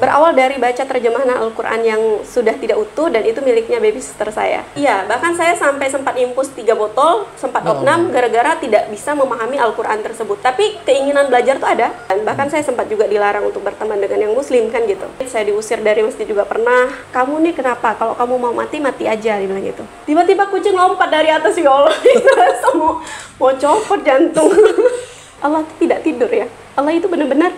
Berawal dari baca terjemahan Al-Quran yang sudah tidak utuh dan itu miliknya baby sister saya. Iya, bahkan saya sampai sempat impus 3 botol, sempat opnam gara-gara tidak bisa memahami Al-Quran tersebut. Tapi keinginan belajar tuh ada. Dan bahkan saya sempat juga dilarang untuk berteman dengan yang muslim kan gitu. Saya diusir dari masjid juga pernah. Kamu nih kenapa? Kalau kamu mau mati, mati aja, dibilang gitu. Tiba-tiba kucing lompat dari atas, ya Allah. Itu rasa mau copot jantung. Allah itu tidak tidur ya. Allah itu benar-benar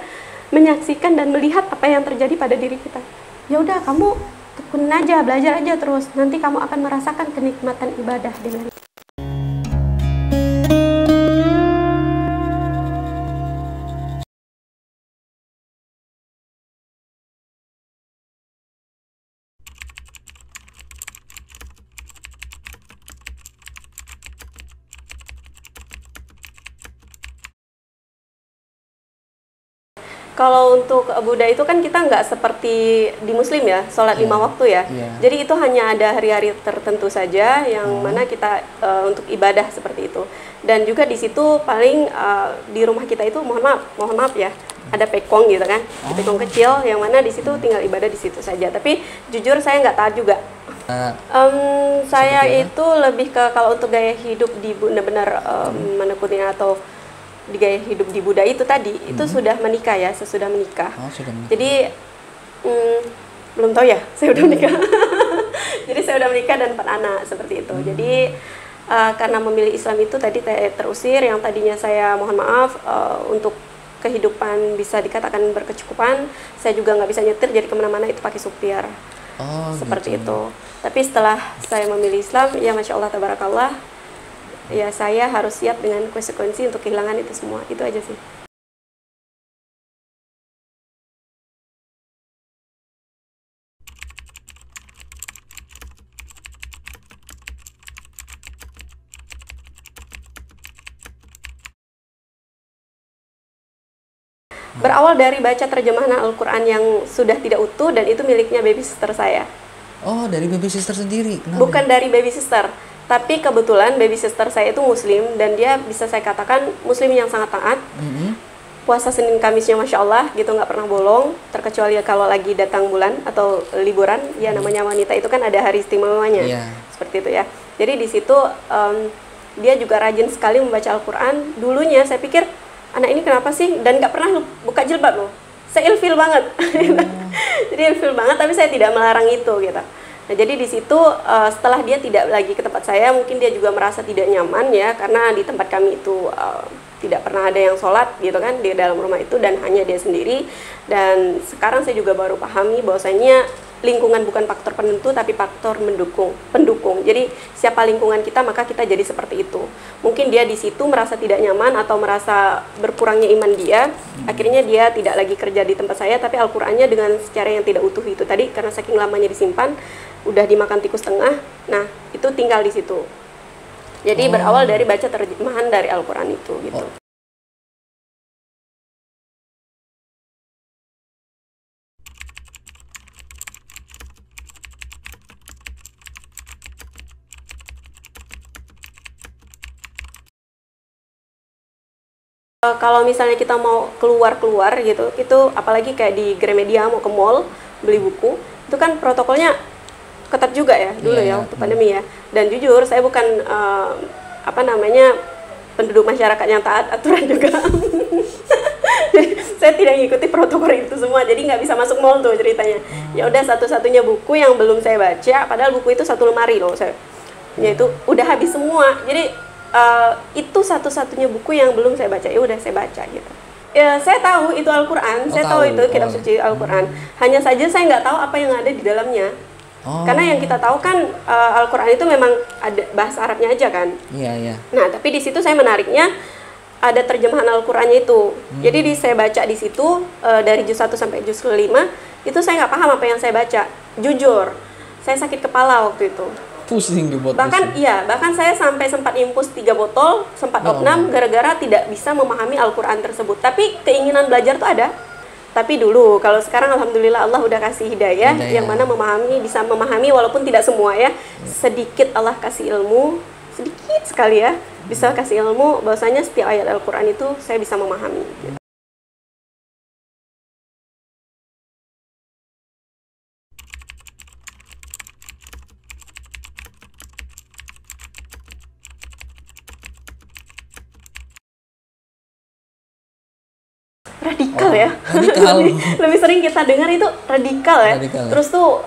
menyaksikan dan melihat apa yang terjadi pada diri kita. Ya udah, kamu tekunin aja, belajar aja terus. Nanti kamu akan merasakan kenikmatan ibadah dengan. Kalau untuk Buddha itu kan kita nggak seperti di Muslim ya, sholat 5 waktu ya. Jadi itu hanya ada hari-hari tertentu saja yang mana kita untuk ibadah seperti itu. Dan juga di situ paling di rumah kita itu mohon maaf ya, ada pekong gitu kan, pekong kecil yang mana di situ tinggal ibadah di situ saja. Tapi jujur saya nggak taat juga. Saya itu lebih ke kalau untuk gaya hidup di benar-benar menekuni atau di gaya hidup di Buddha itu tadi itu sudah menikah ya, sesudah menikah. Sudah menikah. Jadi belum tahu ya, saya udah menikah. Jadi saya udah menikah dan 4 anak seperti itu. Jadi karena memilih Islam itu tadi terusir, yang tadinya saya mohon maaf untuk kehidupan bisa dikatakan berkecukupan, saya juga nggak bisa nyetir jadi kemana-mana itu pakai supir. Seperti gitu. itu. Tapi setelah saya memilih Islam, ya Masya Allah Tabarakallah, ya saya harus siap dengan konsekuensi untuk kehilangan itu semua. Itu aja sih. Berawal dari baca terjemahan Al-Quran yang sudah tidak utuh dan itu miliknya baby sister saya. Oh, dari baby sister sendiri? Kenapa? Bukan dari baby sister, tapi kebetulan baby sister saya itu muslim dan dia bisa saya katakan muslim yang sangat taat. Puasa Senin Kamisnya Masya Allah gitu, nggak pernah bolong, terkecuali kalau lagi datang bulan atau liburan, ya namanya wanita itu kan ada hari istimewanya, seperti itu ya. Jadi di situ dia juga rajin sekali membaca Al-Quran. Dulunya saya pikir anak ini kenapa sih, dan nggak pernah buka jilbab loh. Saya ilfil banget, jadi ilfil banget, tapi saya tidak melarang itu gitu. Nah, jadi di situ setelah dia tidak lagi ke tempat saya, mungkin dia juga merasa tidak nyaman ya, karena di tempat kami itu tidak pernah ada yang sholat gitu kan di dalam rumah itu, dan hanya dia sendiri. Dan sekarang saya juga baru pahami bahwasanya lingkungan bukan faktor penentu tapi faktor pendukung. Jadi siapa lingkungan kita maka kita jadi seperti itu. Mungkin dia di situ merasa tidak nyaman atau merasa berkurangnya iman dia, akhirnya dia tidak lagi kerja di tempat saya, tapi Al-Qur'annya dengan secara yang tidak utuh itu tadi karena saking lamanya disimpan udah dimakan tikus tengah. Nah, itu tinggal di situ. Jadi berawal dari baca terjemahan dari Al-Quran itu gitu. Kalau misalnya kita mau keluar gitu, itu apalagi kayak di Gramedia mau ke mall beli buku, itu kan protokolnya ketat juga ya dulu ya waktu pandemi ya. Dan jujur saya bukan penduduk masyarakat yang taat aturan juga. Jadi saya tidak mengikuti protokol itu semua, jadi nggak bisa masuk mall tuh ceritanya. Ya udah, satu-satunya buku yang belum saya baca, padahal buku itu 1 lemari loh saya. Ya itu udah habis semua. Jadi itu satu-satunya buku yang belum saya baca. Ya udah saya baca gitu. Ya, saya tahu itu Al-Quran, saya tahu itu kitab suci Al-Quran. Hanya saja saya nggak tahu apa yang ada di dalamnya. Karena yang kita tahu kan Al-Quran itu memang ada bahasa Arabnya aja kan. Iya. Nah, tapi di situ saya menariknya ada terjemahan Al-Qurannya itu. Jadi saya baca di situ dari juz 1 sampai juz 5, itu saya nggak paham apa yang saya baca. Jujur, saya sakit kepala waktu itu. Pusing dibuat. Bahkan saya sampai sempat impus 3 botol, sempat opnam gara-gara tidak bisa memahami Al-Quran tersebut. Tapi keinginan belajar tuh ada. Tapi dulu, kalau sekarang alhamdulillah Allah udah kasih hidayah yang mana bisa memahami walaupun tidak semua ya. Sedikit Allah kasih ilmu, sedikit sekali ya, bisa kasih ilmu bahwasanya setiap ayat Al-Quran itu saya bisa memahami. radikal ya. Radikal. Lebih sering kita dengar itu radikal ya. Radikal. Terus tuh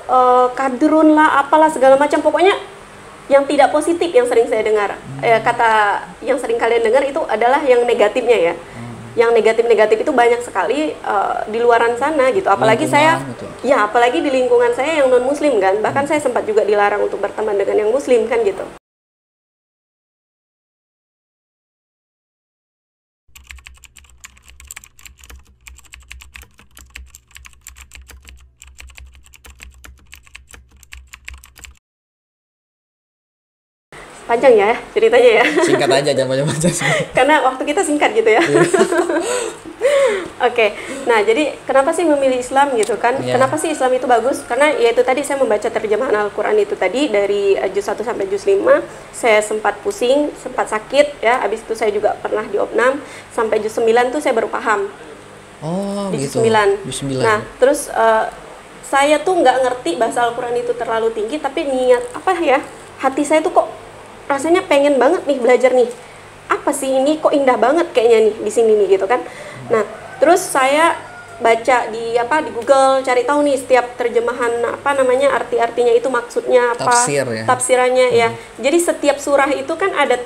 kadrun lah, apalah segala macam. Pokoknya yang tidak positif yang sering saya dengar. Kata yang sering kalian dengar itu adalah yang negatifnya ya. Yang negatif-negatif itu banyak sekali di luaran sana gitu. Apalagi saya, gitu. ya apalagi di lingkungan saya yang non muslim kan. Bahkan saya sempat juga dilarang untuk berteman dengan yang muslim kan gitu. Panjang ya ceritanya ya. Singkat aja, jangan banyak-banyak. Karena waktu kita singkat gitu ya. Oke, nah jadi kenapa sih memilih Islam gitu kan? Kenapa sih Islam itu bagus? Karena ya itu tadi saya membaca terjemahan Al-Quran itu tadi dari juz 1 sampai juz 5. Saya sempat pusing, sempat sakit ya. Habis itu saya juga pernah diopnam. Sampai juz 9 tuh saya baru paham. Oh di gitu. Juz 9. Juz 9. Nah terus saya tuh nggak ngerti bahasa Al-Quran itu terlalu tinggi. Tapi niat apa ya, hati saya tuh kok rasanya pengen banget nih belajar nih. Apa sih ini kok indah banget kayaknya nih di sini nih gitu kan. Nah, terus saya baca di Google, cari tahu nih setiap terjemahan arti-artinya itu maksudnya apa, Tafsir, ya? Tafsirannya ya. Jadi setiap surah itu kan ada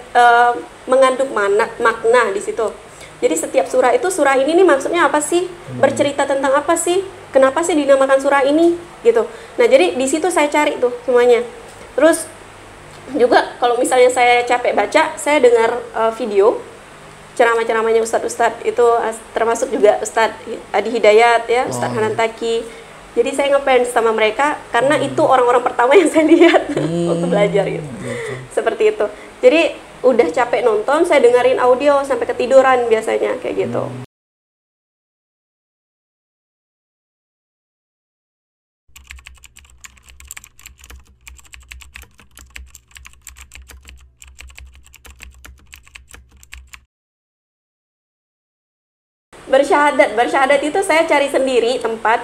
mengandung makna di situ. Jadi setiap surah itu, surah ini nih maksudnya apa sih? Bercerita tentang apa sih? Kenapa sih dinamakan surah ini? Gitu. Nah, jadi di situ saya cari tuh semuanya. Terus juga kalau misalnya saya capek baca, saya dengar video ceramah-ceramahnya Ustadz-Ustadz itu, termasuk juga Ustadz Adi Hidayat ya, Ustadz Hanan Taki. Jadi saya ngefans sama mereka karena itu orang-orang pertama yang saya lihat waktu belajar gitu. Seperti itu. Jadi udah capek nonton, saya dengerin audio sampai ketiduran biasanya kayak gitu. Bersyahadat itu saya cari sendiri tempat.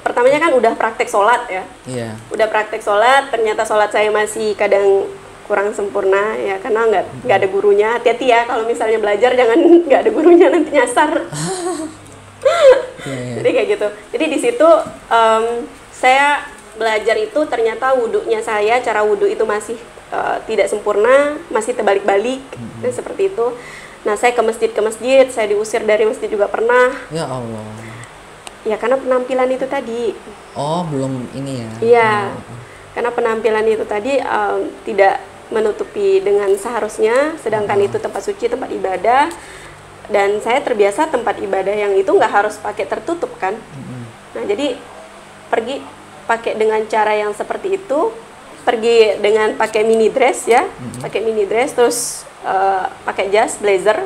Pertamanya kan udah praktek sholat ya. Iya. Udah praktek sholat, ternyata sholat saya masih kadang kurang sempurna ya, karena nggak ada gurunya. Hati-hati ya kalau misalnya belajar, jangan nggak ada gurunya nanti nyasar. Jadi kayak gitu. Jadi di situ saya belajar itu ternyata wudhunya saya, cara wudhu itu masih tidak sempurna, masih terbalik-balik, dan seperti itu. Nah, saya ke masjid, saya diusir dari masjid juga pernah. Ya Allah. Ya, karena penampilan itu tadi. Oh, belum ini ya? Iya, karena penampilan itu tadi tidak menutupi dengan seharusnya, sedangkan itu tempat suci, tempat ibadah. Dan saya terbiasa tempat ibadah yang itu nggak harus pakai tertutup kan. Nah, jadi pergi pakai dengan cara yang seperti itu, pergi dengan pakai mini dress ya, pakai mini dress, terus pakai jas, blazer,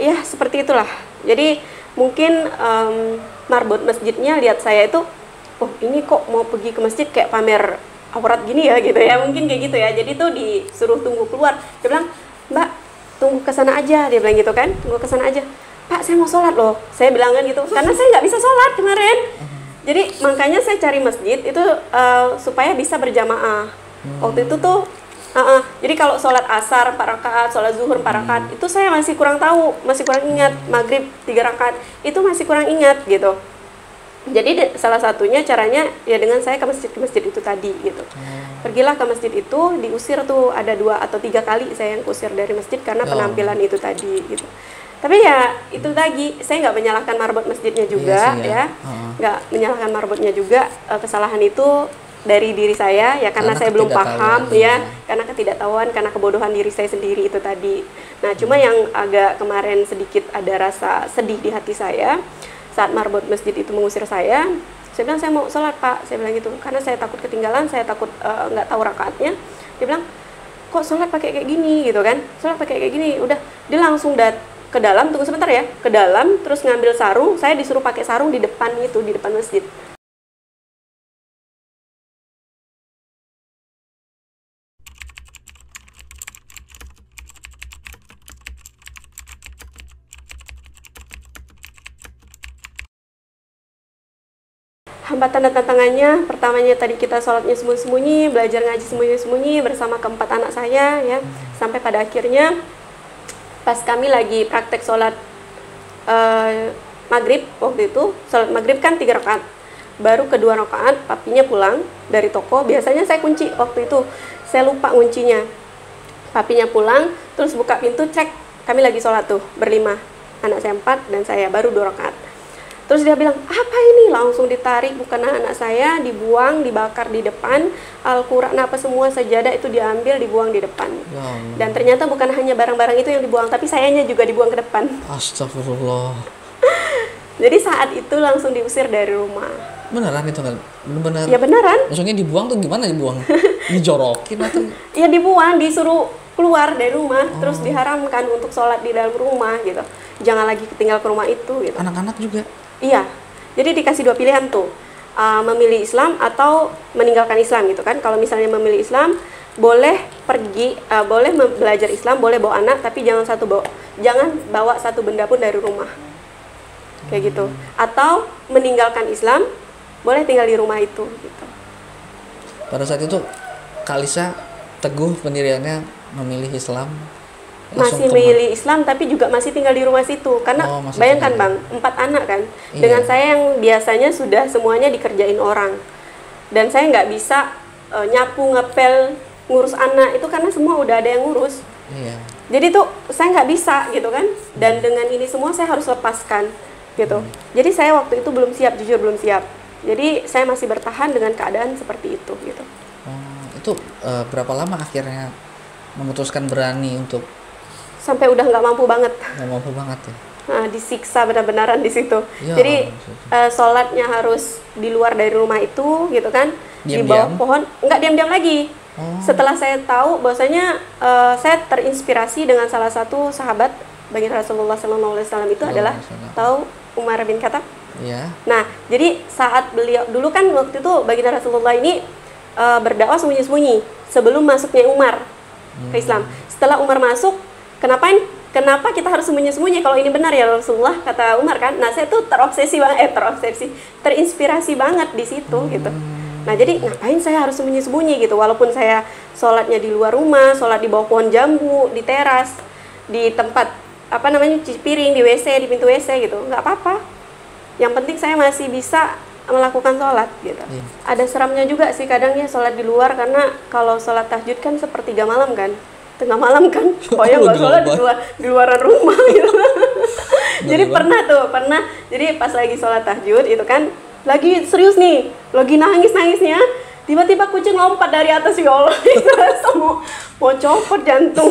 ya seperti itulah. Jadi mungkin marbot masjidnya lihat saya itu, oh ini kok mau pergi ke masjid kayak pamer aurat gini ya gitu ya, mungkin kayak gitu ya. Jadi tuh disuruh tunggu keluar. Dia bilang, Mbak tunggu ke sana aja, dia bilang gitu kan, tunggu ke sana aja. Pak saya mau sholat loh, saya bilang kan gitu, karena saya nggak bisa sholat kemarin. Jadi makanya saya cari masjid itu supaya bisa berjamaah. Waktu itu tuh jadi kalau sholat asar 4 rakaat, sholat zuhur 4 rakaat, itu saya masih kurang tahu, masih kurang ingat. Maghrib 3 rakaat, itu masih kurang ingat gitu. Jadi salah satunya caranya ya dengan saya ke masjid itu tadi gitu. Pergilah ke masjid itu, diusir tuh ada 2 atau 3 kali saya yang kusir dari masjid karena penampilan itu tadi gitu. Tapi ya itu lagi, saya nggak menyalahkan marbot masjidnya juga ya, nggak menyalahkan marbotnya juga. Kesalahan itu dari diri saya ya, karena saya belum paham ya, karena ketidaktahuan, karena kebodohan diri saya sendiri itu tadi. Nah cuma yang agak kemarin sedikit ada rasa sedih di hati saya saat marbot masjid itu mengusir saya bilang saya mau sholat Pak, saya bilang gitu, karena saya takut ketinggalan, saya takut nggak tahu rakaatnya. Dia bilang kok sholat pakai kayak gini gitu kan, sholat pakai kayak gini. Udah dia langsung ke dalam, tunggu sebentar ya, ke dalam, terus ngambil sarung, saya disuruh pakai sarung di depan itu, di depan masjid. Hambatan dan tantangannya, pertamanya tadi kita sholatnya sembunyi-sembunyi, belajar ngaji sembunyi-sembunyi bersama keempat anak saya ya, sampai pada akhirnya pas kami lagi praktek sholat maghrib waktu itu, sholat maghrib kan 3 rakaat. Baru kedua rakaat papinya pulang dari toko. Biasanya saya kunci waktu itu, saya lupa kuncinya. Papinya pulang, terus buka pintu, cek kami lagi sholat tuh berlima, anak saya 4 dan saya baru 2 rakaat. Terus dia bilang, apa ini? Langsung ditarik bukan anak saya, dibuang, dibakar di depan, Al-Quran apa semua sajadah itu diambil, dibuang di depan. Ya Allah. Dan ternyata bukan hanya barang-barang itu yang dibuang, tapi sayanya juga dibuang ke depan. Astagfirullah. Jadi saat itu langsung diusir dari rumah. Beneran itu kan? Bener. Ya beneran. Maksudnya dibuang tuh gimana dibuang? Dijorokin atau? Ya dibuang, disuruh keluar dari rumah, terus diharamkan untuk sholat di dalam rumah gitu. Jangan lagi tinggal ke rumah itu gitu. Anak-anak juga? Iya, jadi dikasih 2 pilihan tuh, memilih Islam atau meninggalkan Islam gitu kan. Kalau misalnya memilih Islam, boleh pergi, boleh belajar Islam, boleh bawa anak, tapi jangan bawa satu benda pun dari rumah, kayak gitu. Atau meninggalkan Islam, boleh tinggal di rumah itu gitu. Pada saat itu Kalisa teguh pendiriannya memilih Islam. Masih memilih Islam tapi juga masih tinggal di rumah situ karena bayangkan Bang, 4 anak kan, dengan saya yang biasanya sudah semuanya dikerjain orang dan saya nggak bisa nyapu, ngepel, ngurus anak itu karena semua udah ada yang ngurus. Jadi tuh saya nggak bisa gitu kan, dan dengan ini semua saya harus lepaskan gitu. Jadi saya waktu itu belum siap, jujur belum siap. Jadi saya masih bertahan dengan keadaan seperti itu gitu. Itu berapa lama akhirnya memutuskan berani untuk? Sampai udah nggak mampu banget. Nggak mampu banget ya? Nah, disiksa benar-benaran di situ. Ya, jadi sholatnya harus di luar dari rumah itu gitu kan, di bawah pohon. Nggak diam-diam lagi. Setelah saya tahu bahwasanya saya terinspirasi dengan salah satu sahabat baginda Rasulullah SAW itu adalah tahu Umar bin Khattab. Ya. Nah, jadi saat beliau dulu kan waktu itu baginda Rasulullah ini berdakwah sembunyi-sembunyi sebelum masuknya Umar ke Islam. Setelah Umar masuk, kenapa kita harus sembunyi-sembunyi kalau ini benar ya Rasulullah, kata Umar kan. Nah, saya tuh terinspirasi banget di situ gitu. Nah, jadi ngapain saya harus sembunyi-sembunyi gitu, walaupun saya sholatnya di luar rumah, sholat di bawah pohon jambu, di teras, di tempat cuci piring, di WC, di pintu WC gitu, nggak apa-apa. Yang penting saya masih bisa melakukan sholat gitu. Ada seramnya juga sih kadang ya sholat di luar, karena kalau sholat tahajud kan sepertiga malam kan, tengah malam kan, pokoknya nggak sholat di luaran rumah gitu. Jadi pernah jadi pas lagi sholat tahajud itu kan, lagi serius nih, lagi nangisnya, tiba-tiba kucing lompat dari atas, ya Allah, itu rasa mau copot jantung.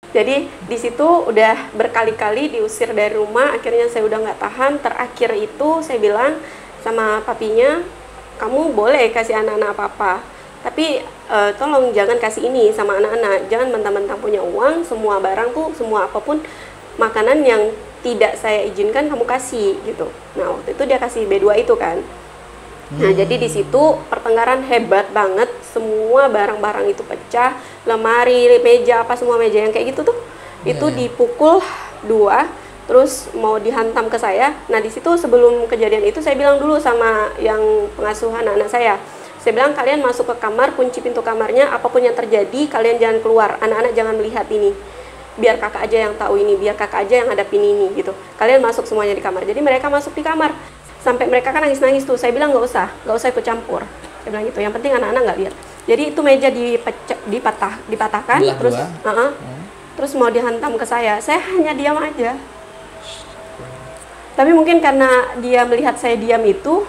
Jadi di situ udah berkali-kali diusir dari rumah, akhirnya saya udah nggak tahan. Terakhir itu saya bilang sama papinya, kamu boleh kasih anak-anak apa-apa, tapi tolong jangan kasih ini sama anak-anak, jangan mentang-mentang punya uang, semua barang tuh, semua apapun makanan yang tidak saya izinkan kamu kasih gitu. Nah, waktu itu dia kasih B2 itu kan. Nah, jadi di situ pertengkaran hebat banget, semua barang-barang itu pecah, lemari, meja, apa semua meja yang kayak gitu tuh, itu dipukul 2, terus mau dihantam ke saya. Nah, di situ sebelum kejadian itu saya bilang dulu sama yang pengasuh anak-anak saya bilang, kalian masuk ke kamar, kunci pintu kamarnya, apapun yang terjadi kalian jangan keluar, anak-anak jangan melihat ini, biar kakak aja yang tahu ini, biar kakak aja yang hadapin ini gitu, kalian masuk semuanya di kamar. Jadi mereka masuk di kamar, sampai mereka kan nangis-nangis tuh. Saya bilang nggak usah ikut campur. Saya bilang gitu. Yang penting anak-anak nggak lihat. Jadi itu meja dipatahkan, terus mau dihantam ke saya. Saya hanya diam aja. Tapi mungkin karena dia melihat saya diam itu,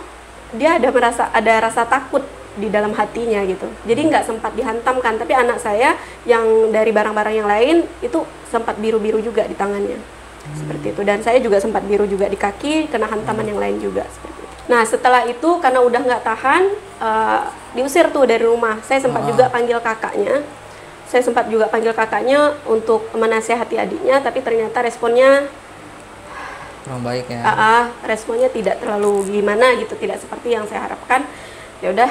dia ada rasa takut di dalam hatinya gitu. Jadi nggak sempat dihantamkan. Tapi anak saya yang dari barang-barang yang lain itu sempat biru-biru juga di tangannya. Seperti itu, dan saya juga sempat biru juga di kaki, kena hantaman yang lain juga seperti itu. Nah, setelah itu karena udah nggak tahan, diusir tuh dari rumah. Saya sempat juga panggil kakaknya untuk menasehati adiknya, tapi ternyata responnya kurang baik ya. Responnya tidak terlalu gimana gitu, tidak seperti yang saya harapkan. Ya udah,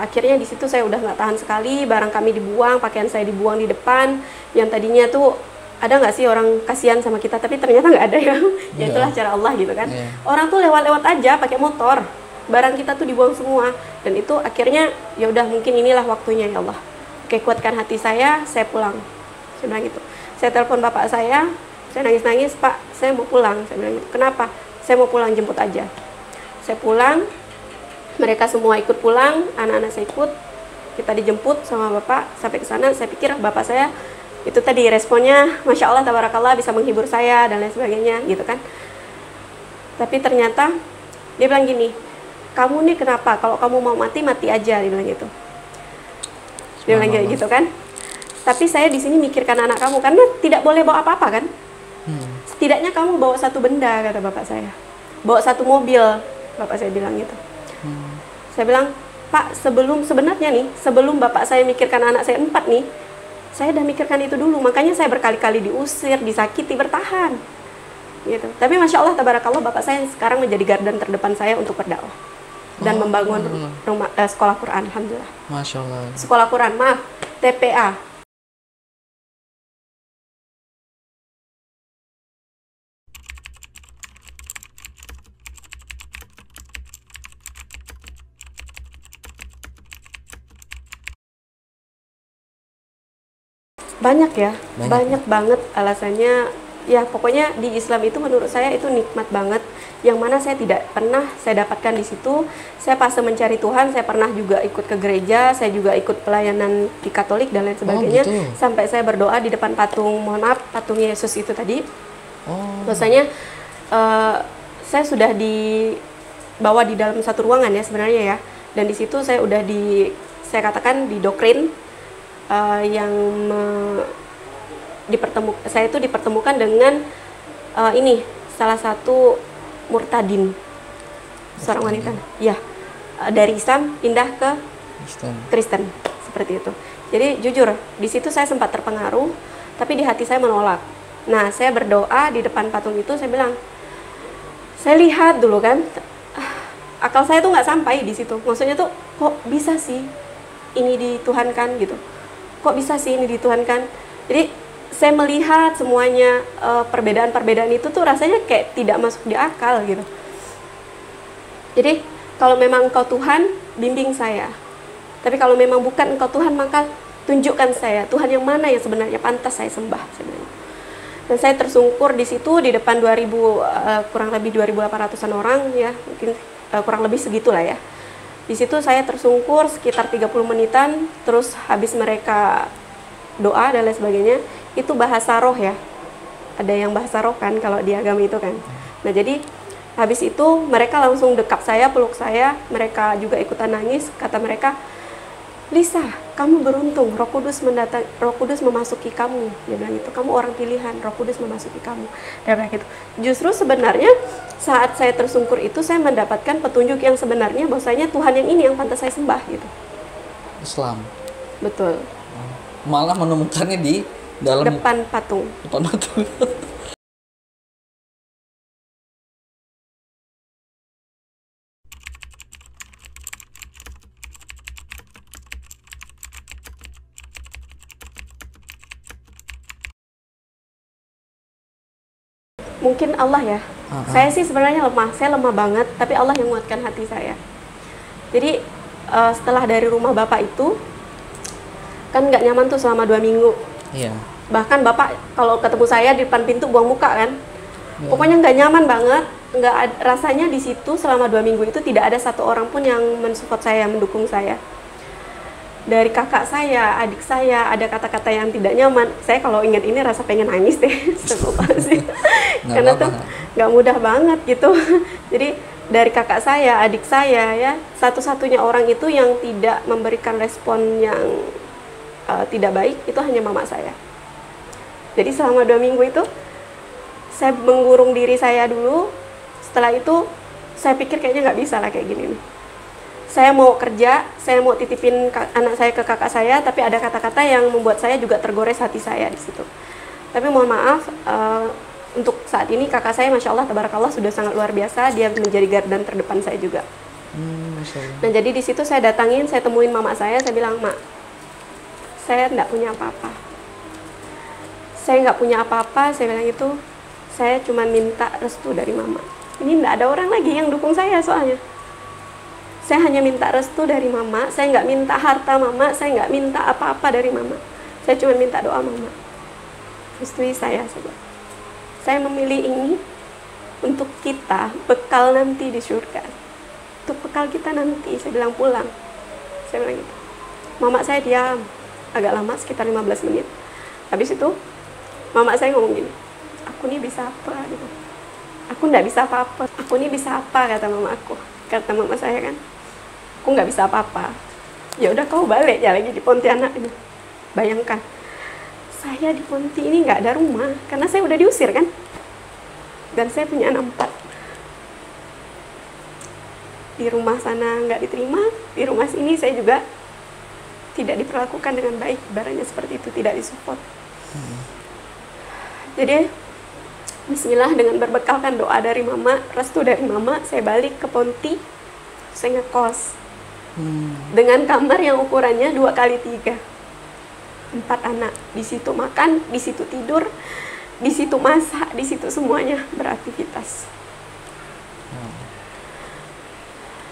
akhirnya di situ saya udah nggak tahan sekali, barang kami dibuang, pakaian saya dibuang di depan, yang tadinya tuh ada nggak sih orang kasihan sama kita, tapi ternyata nggak ada ya. Ya itulah cara Allah gitu kan. Orang tuh lewat-lewat aja pakai motor, barang kita tuh dibuang semua, dan itu akhirnya ya udah, mungkin inilah waktunya ya Allah. Oke, kuatkan hati saya pulang. Saya bilang gitu. Saya telepon bapak saya nangis-nangis, Pak, saya mau pulang. Saya bilang gitu. Kenapa? Saya mau pulang, jemput aja. Saya pulang, mereka semua ikut pulang, anak-anak saya ikut, kita dijemput sama bapak sampai ke sana. Saya pikir bapak saya itu tadi responnya Masya Allah, tabarakallah, bisa menghibur saya dan lain sebagainya gitu kan. Tapi ternyata dia bilang gini, kamu nih kenapa, kalau kamu mau mati, mati aja, dia bilang gitu. Dia bilang gitu kan. Tapi saya di sini mikirkan anak kamu, karena tidak boleh bawa apa-apa kan. Setidaknya kamu bawa satu benda, kata bapak saya. Bawa satu mobil, bapak saya bilang gitu. Saya bilang, Pak, sebenarnya nih, sebelum bapak saya mikirkan anak saya 4 nih, saya udah mikirkan itu dulu. Makanya saya berkali-kali diusir, disakiti, bertahan. Gitu. Tapi Masya Allah, tabarakallah, bapak saya sekarang menjadi garda terdepan saya untuk berdakwah. Dan membangun sekolah Quran, alhamdulillah. Masya Allah. Sekolah Quran, maaf, TPA. Banyak ya, banyak banget alasannya. Ya pokoknya di Islam itu menurut saya itu nikmat banget, yang mana saya tidak pernah saya dapatkan di situ. Saya pas mencari Tuhan, saya pernah juga ikut ke gereja, saya juga ikut pelayanan di Katolik dan lain sebagainya. Sampai saya berdoa di depan patung, mohon maaf, patung Yesus itu tadi. Biasanya saya sudah dibawa di dalam satu ruangan ya sebenarnya ya, dan di situ saya udah saya katakan didoktrin, yang saya itu dipertemukan dengan ini salah satu murtadin, seorang wanita ya, dari Islam pindah ke Kristen seperti itu. Jadi jujur di situ saya sempat terpengaruh, tapi di hati saya menolak. Nah, saya berdoa di depan patung itu, saya bilang, saya lihat dulu kan, akal saya tuh nggak sampai di situ. Maksudnya tuh kok bisa sih ini dituhankan gitu, kok bisa sih ini dituhankan. Jadi saya melihat semuanya, perbedaan-perbedaan itu tuh rasanya kayak tidak masuk di akal gitu. Jadi kalau memang Engkau Tuhan, bimbing saya. Tapi kalau memang bukan Engkau Tuhan, maka tunjukkan saya Tuhan yang mana yang sebenarnya pantas saya sembah sebenarnya. Dan saya tersungkur di situ di depan 2000, kurang lebih 2.800-an orang ya, mungkin kurang lebih segitulah ya. Di situ saya tersungkur sekitar 30 menitan, terus habis mereka doa dan lain sebagainya, itu bahasa roh ya. Ada yang bahasa roh kan kalau di agama itu kan. Nah, jadi habis itu mereka langsung dekap saya, peluk saya, mereka juga ikutan nangis. Kata mereka, Lisa, kamu beruntung, Roh Kudus memasuki kamu. Dia bilang itu, kamu orang pilihan, Roh Kudus memasuki kamu. Dia bilang gitu. Justru sebenarnya saat saya tersungkur itu, saya mendapatkan petunjuk yang sebenarnya bahwasanya Tuhan yang ini yang pantas saya sembah gitu. Islam. Betul. Malah menemukannya di dalam depan patung. Depan patung. Mungkin Allah ya. Saya sih sebenarnya lemah, saya lemah banget, tapi Allah yang menguatkan hati saya. Jadi setelah dari rumah bapak itu, kan nggak nyaman tuh selama 2 minggu. Iya. Bahkan bapak kalau ketemu saya di depan pintu buang muka kan. Iya. Pokoknya nggak nyaman banget, rasanya di situ selama 2 minggu itu tidak ada satu orang pun yang mensupport saya, mendukung saya. Dari kakak saya, adik saya, ada kata-kata yang tidak nyaman. Saya kalau ingat ini rasa pengen nangis deh, sih. Karena tuh nggak mudah banget gitu. Jadi dari kakak saya, adik saya ya, satu-satunya orang itu yang tidak memberikan respon yang tidak baik itu hanya mama saya. Jadi selama 2 minggu itu saya mengurung diri saya dulu. Setelah itu saya pikir kayaknya nggak bisa lah kayak gini nih. Saya mau kerja, saya mau titipin anak saya ke kakak saya, tapi ada kata-kata yang membuat saya juga tergores hati saya di situ. Tapi mohon maaf, untuk saat ini kakak saya, Masya Allah, tabarakallah, sudah sangat luar biasa. Dia menjadi garda terdepan saya juga. Nah, jadi di situ saya datangin, saya temuin mama saya bilang, Mak, saya tidak punya apa-apa. saya nggak punya apa-apa, saya bilang itu, saya cuma minta restu dari mama. Ini nggak ada orang lagi yang dukung saya soalnya. Saya hanya minta restu dari mama, saya nggak minta harta mama, saya nggak minta apa-apa dari mama. Saya cuma minta doa mama. Restui saya saja. Saya memilih ini untuk kita bekal nanti di surga. Untuk bekal kita nanti, saya bilang pulang. Saya bilang gitu. Mama saya diam, agak lama sekitar 15 menit. Habis itu, mama saya ngomong gini, aku nih bisa apa gitu. Aku nggak bisa apa-apa. Aku nih bisa apa, kata mama aku. Kata mama saya kan, aku nggak bisa apa-apa. Ya udah kau balik ya lagi di Pontianak ini. Bayangkan, saya di Ponti ini nggak ada rumah karena saya udah diusir kan. Dan saya punya anak 4. Di rumah sana nggak diterima, di rumah sini saya juga tidak diperlakukan dengan baik, ibaratnya seperti itu, tidak disupport. Jadi bismillah, dengan berbekalkan doa dari mama, restu dari mama, saya balik ke Ponti, saya ngekos dengan kamar yang ukurannya 2x3, 4 anak. Di situ makan, di situ tidur, di situ masak, di situ semuanya beraktivitas.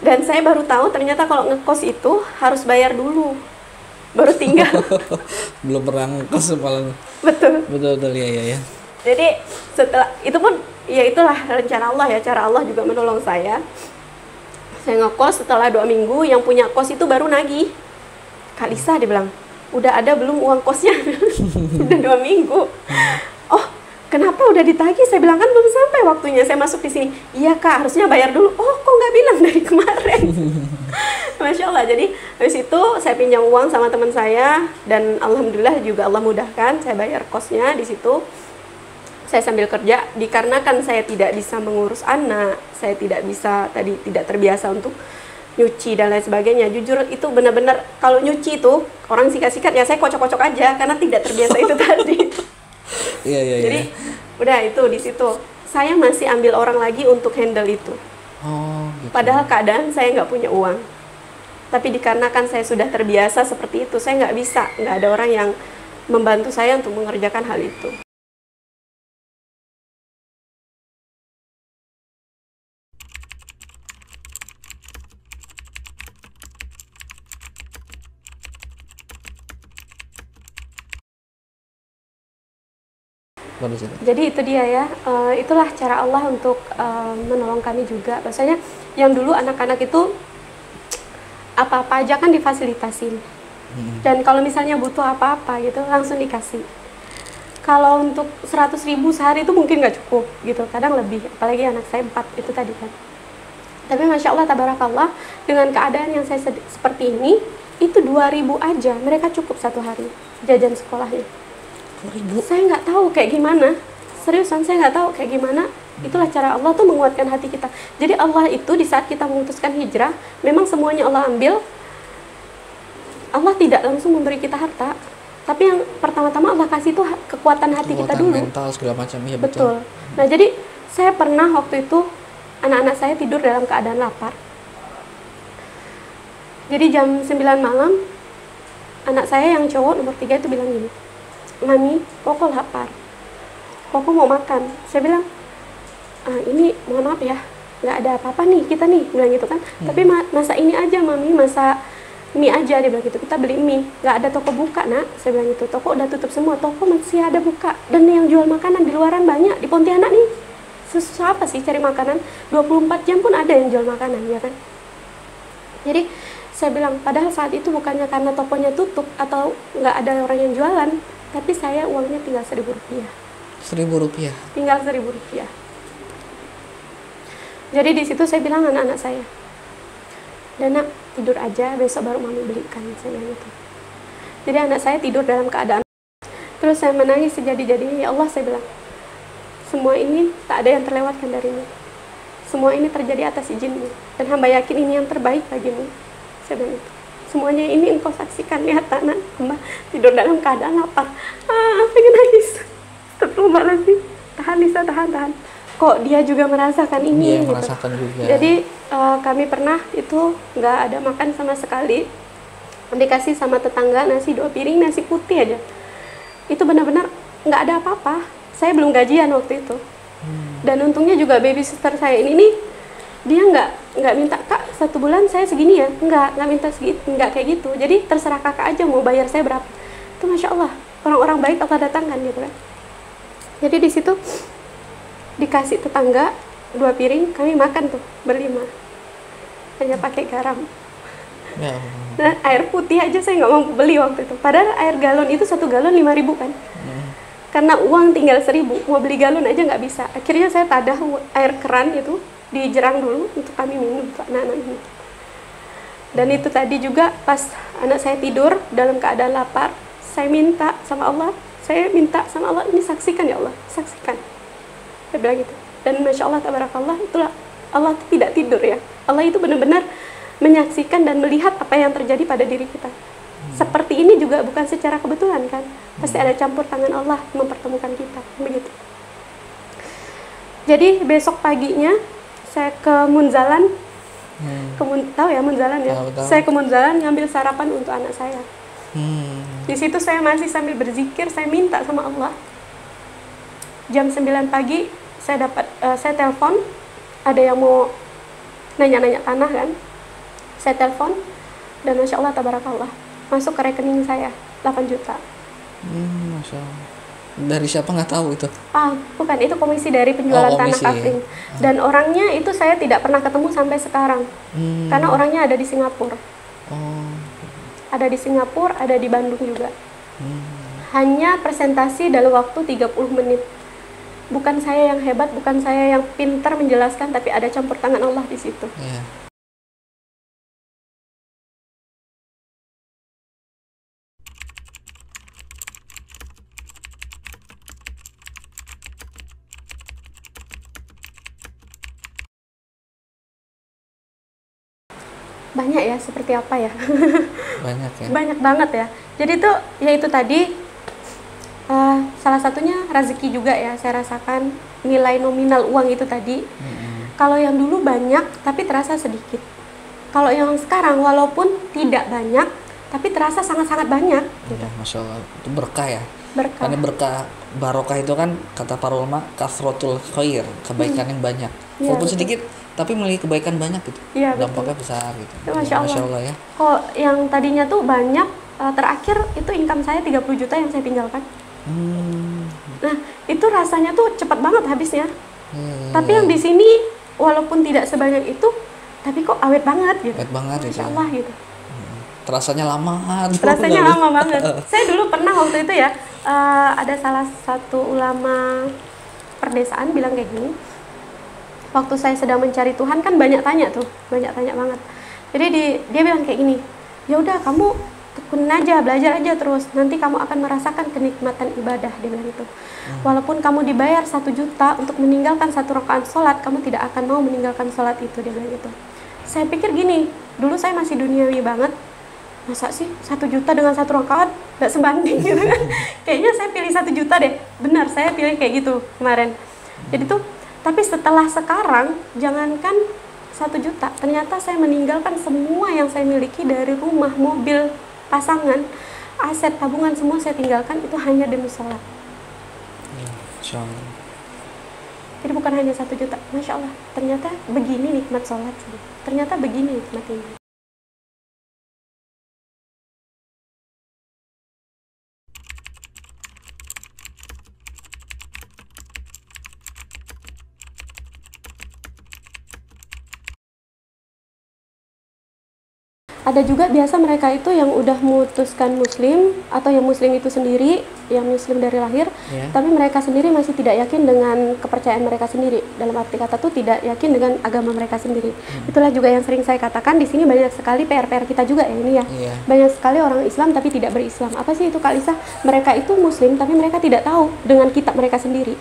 Dan saya baru tahu ternyata kalau ngekos itu harus bayar dulu, baru tinggal. Belum pernah ngekos malah. Betul. Betul ya. Jadi setelah itu pun ya itulah rencana Allah ya, cara Allah juga menolong saya. Saya ngekos setelah 2 minggu, yang punya kos itu baru nagih. Kak Lisa dia bilang, udah ada belum uang kosnya? Udah 2 minggu. Oh, kenapa udah ditagih? Saya bilang kan belum sampai waktunya saya masuk di sini. Iya kak, harusnya bayar dulu. Oh, kok nggak bilang dari kemarin? Masya Allah. Jadi habis itu saya pinjam uang sama teman saya, dan alhamdulillah juga Allah mudahkan, saya bayar kosnya di situ. Saya sambil kerja, dikarenakan saya tidak bisa mengurus anak, saya tidak terbiasa untuk nyuci dan lain sebagainya. Jujur itu benar-benar, kalau nyuci itu orang sikat-sikat ya saya kocok-kocok aja karena tidak terbiasa itu tadi. Iya. Jadi udah itu di situ saya masih ambil orang lagi untuk handle itu. Oh, gitu. Padahal keadaan saya nggak punya uang. Tapi dikarenakan saya sudah terbiasa seperti itu, saya nggak ada orang yang membantu saya untuk mengerjakan hal itu. Jadi itu dia ya, itulah cara Allah untuk menolong kami juga. Biasanya yang dulu anak-anak itu apa-apa aja kan difasilitasin. Dan kalau misalnya butuh apa-apa gitu langsung dikasih. Kalau untuk 100.000 sehari itu mungkin nggak cukup gitu, kadang lebih, apalagi anak saya 4 itu tadi kan. Tapi Masya Allah, tabarakallah, dengan keadaan yang saya seperti ini, itu 2.000 aja mereka cukup satu hari jajan sekolahnya. 2.000? Saya nggak tahu kayak gimana, seriusan saya nggak tahu kayak gimana. Itulah cara Allah tuh menguatkan hati kita. Jadi Allah itu di saat kita memutuskan hijrah, memang semuanya Allah ambil. Allah tidak langsung memberi kita harta, tapi yang pertama-tama Allah kasih itu kekuatan hati kita dulu. Mental segala macam, ya betul. Nah jadi saya pernah waktu itu anak-anak saya tidur dalam keadaan lapar. Jadi jam 9 malam anak saya yang cowok nomor 3 itu bilang gini, Mami, Koko lapar, Koko mau makan. Saya bilang, ini mohon maaf ya, nggak ada apa-apa nih kita nih, bilang gitu kan. Tapi masa ini aja Mami, masa mie aja, dia bilang gitu. Kita beli mie, nggak ada toko buka nak, saya bilang gitu. Toko udah tutup semua, toko masih ada buka. Dan yang jual makanan di luaran banyak, di Pontianak nih. Susah apa sih cari makanan? 24 jam pun ada yang jual makanan, ya kan? Jadi saya bilang, padahal saat itu bukannya karena tokonya tutup atau nggak ada orang yang jualan, tapi saya uangnya tinggal 1.000 rupiah. 1.000 rupiah? Tinggal 1.000 rupiah. Jadi di situ saya bilang anak-anak saya, Dana tidur aja, besok baru Mami belikan, saya gitu. Jadi anak saya tidur dalam keadaan. Terus saya menangis sejadi-jadinya, ya Allah, saya bilang, semua ini tak ada yang terlewatkan darimu. Semua ini terjadi atas izin-Mu. Dan hamba yakin ini yang terbaik bagimu. Saya bilang itu. Semuanya ini engkau saksikan, lihat anak hamba tidur dalam keadaan lapar. Pengen nangis. Astagfirullahaladzim. Tahan Lisa, tahan. Kok dia juga merasakan ini? Dia merasakan juga. Jadi kami pernah itu nggak ada makan sama sekali. Dikasih sama tetangga nasi 2 piring, nasi putih aja. Itu benar-benar nggak ada apa-apa. Saya belum gajian waktu itu. Dan untungnya juga baby sister saya ini nih, dia nggak minta, kak 1 bulan saya segini ya, nggak minta segitu, nggak kayak gitu. Jadi terserah kakak aja mau bayar saya berapa. Itu masya Allah, orang-orang baik Allah datangkan gitu kan. Jadi di situ dikasih tetangga 2 piring, kami makan tuh berlima, hanya pakai garam. Ya. Nah, air putih aja saya nggak mampu beli waktu itu. Padahal air galon itu 1 galon 5.000 kan. Karena uang tinggal 1.000, mau beli galon aja nggak bisa. Akhirnya saya tadah air keran itu dijerang dulu untuk kami minum, untuk anak-anak minum. Dan itu tadi juga pas anak saya tidur dalam keadaan lapar, saya minta sama Allah, ini saksikan ya Allah, saksikan. Saya bilang gitu. Dan masya Allah tabarakallah, itulah Allah itu tidak tidur ya. Allah itu benar-benar menyaksikan dan melihat apa yang terjadi pada diri kita. Seperti ini juga bukan secara kebetulan kan, pasti ada campur tangan Allah mempertemukan kita, begitu. Jadi besok paginya saya ke Munzalan, tahu ya Munzalan ya? Tahu. Saya ke Munzalan ngambil sarapan untuk anak saya. Di situ saya masih sambil berzikir, saya minta sama Allah. Jam 9 pagi saya telepon, ada yang mau nanya-nanya tanah kan, saya telepon dan masya Allah tabarakallah, masuk ke rekening saya 8 juta. Masya Allah. Dari siapa nggak tahu itu? Bukan, itu komisi dari penjualan tanah kafling. Dan orangnya itu saya tidak pernah ketemu sampai sekarang. Karena orangnya ada di Singapura. Ada di Singapura, ada di Bandung juga. Hanya presentasi dalam waktu 30 menit. Bukan saya yang hebat, bukan saya yang pintar menjelaskan, tapi ada campur tangan Allah di situ. Banyak ya, seperti apa ya? Banyak ya? Banyak banget ya. Jadi tuh, ya itu tadi, salah satunya rezeki juga ya, saya rasakan nilai nominal uang itu tadi. Kalau yang dulu banyak, tapi terasa sedikit. Kalau yang sekarang, walaupun tidak banyak, tapi terasa sangat-sangat banyak. Gitu. Masya Allah, itu berkah ya? Berkah. Karena berkah, barokah itu kan, kata para ulama, kasrotul khair, kebaikan yang banyak. Walaupun sedikit, tapi memiliki kebaikan banyak gitu. Dampaknya besar gitu. Itu Masya Allah ya. Kok yang tadinya tuh banyak, terakhir itu income saya 30 juta yang saya tinggalkan. Nah, itu rasanya tuh cepat banget habisnya. Tapi yang di sini walaupun tidak sebanyak itu, tapi kok awet banget gitu. Awet banget gitu. Masya Allah gitu. Terasanya lama. Rasanya lama banget. Saya dulu pernah waktu itu ya, ada salah satu ulama perdesaan bilang kayak gini. Waktu saya sedang mencari Tuhan kan banyak tanya banget. Jadi dia bilang kayak gini, ya udah kamu tekunin aja, belajar aja terus, nanti kamu akan merasakan kenikmatan ibadah, dia bilang gitu. Walaupun kamu dibayar 1 juta untuk meninggalkan 1 rakaat sholat, kamu tidak akan mau meninggalkan sholat itu, dia bilang gitu. Saya pikir gini, dulu saya masih duniawi banget, masa sih 1 juta dengan 1 rakaat gak sebanding gitu kan. Kayaknya saya pilih 1 juta deh, benar saya pilih kayak gitu kemarin. Jadi tuh, tapi setelah sekarang, jangankan 1 juta, ternyata saya meninggalkan semua yang saya miliki, dari rumah, mobil, pasangan, aset, tabungan, semua saya tinggalkan, itu hanya demi sholat. Masya Allah. Jadi bukan hanya 1 juta, Masya Allah, ternyata begini nikmat sholat, ternyata begini nikmat ini. Ada juga biasa mereka itu yang udah memutuskan muslim, atau yang muslim itu sendiri, yang muslim dari lahir, tapi mereka sendiri masih tidak yakin dengan kepercayaan mereka sendiri. Dalam arti kata tuh tidak yakin dengan agama mereka sendiri. Itulah juga yang sering saya katakan, di sini banyak sekali PR-PR kita juga ya ini ya. Banyak sekali orang Islam tapi tidak berislam. Apa sih itu Kak Lisa? Mereka itu muslim tapi mereka tidak tahu dengan kitab mereka sendiri.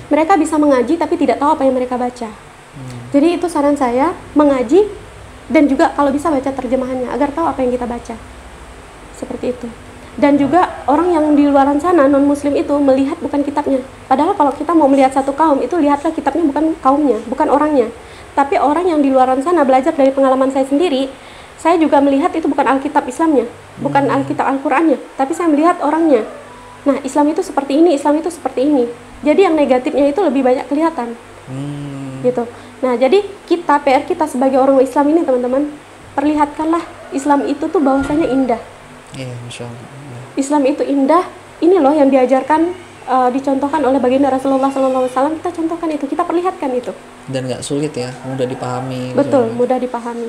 Mereka bisa mengaji tapi tidak tahu apa yang mereka baca. Jadi itu saran saya, mengaji dan juga kalau bisa baca terjemahannya agar tahu apa yang kita baca. Seperti itu. Dan juga orang yang di luar sana non muslim itu melihat bukan kitabnya. Padahal kalau kita mau melihat satu kaum itu, lihatlah kitabnya, bukan kaumnya, bukan orangnya. Tapi orang yang di luar sana, belajar dari pengalaman saya sendiri, saya juga melihat itu bukan Alkitab Islamnya, bukan Alkitab Al-Qur'annya, tapi saya melihat orangnya. Nah, Islam itu seperti ini, Islam itu seperti ini. Jadi yang negatifnya itu lebih banyak kelihatan. Gitu. Nah, jadi PR kita sebagai orang Islam ini teman-teman, perlihatkanlah Islam itu tuh bahwasanya indah. Iya, Masya Allah. Islam itu indah. Ini loh yang diajarkan, dicontohkan oleh baginda Rasulullah SAW. Kita contohkan itu, kita perlihatkan itu. Dan nggak sulit ya, mudah dipahami. Betul, mudah dipahami.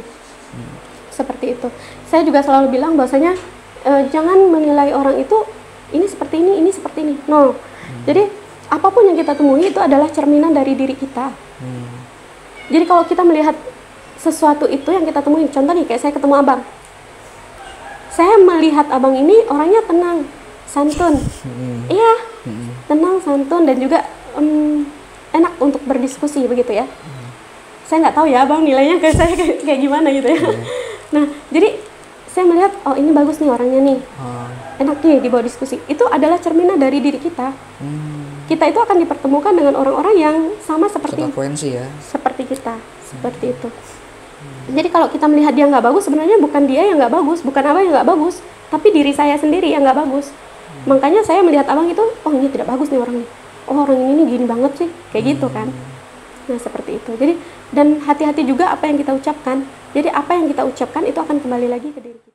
Seperti itu. Saya juga selalu bilang bahwasanya jangan menilai orang itu ini seperti ini seperti ini. No. Jadi apapun yang kita temui itu adalah cerminan dari diri kita. Jadi kalau kita melihat sesuatu itu yang kita temui, contoh nih kayak saya ketemu abang. Saya melihat abang ini orangnya tenang, santun. Iya. Tenang, santun, dan juga enak untuk berdiskusi begitu ya. Saya nggak tahu ya abang nilainya ke saya kayak gimana gitu ya. Nah, jadi saya melihat, oh ini bagus nih orangnya nih, enak nih dibawa diskusi. Itu adalah cerminan dari diri kita. Kita itu akan dipertemukan dengan orang-orang yang sama seperti kita, seperti itu. Jadi kalau kita melihat dia nggak bagus, sebenarnya bukan dia yang nggak bagus, bukan abang yang nggak bagus, tapi diri saya sendiri yang nggak bagus. Makanya saya melihat abang itu, oh ini tidak bagus nih orang nih, oh orang ini nih gini banget sih, kayak gitu kan. Nah seperti itu. Jadi dan hati-hati juga apa yang kita ucapkan. Jadi apa yang kita ucapkan itu akan kembali lagi ke diri kita.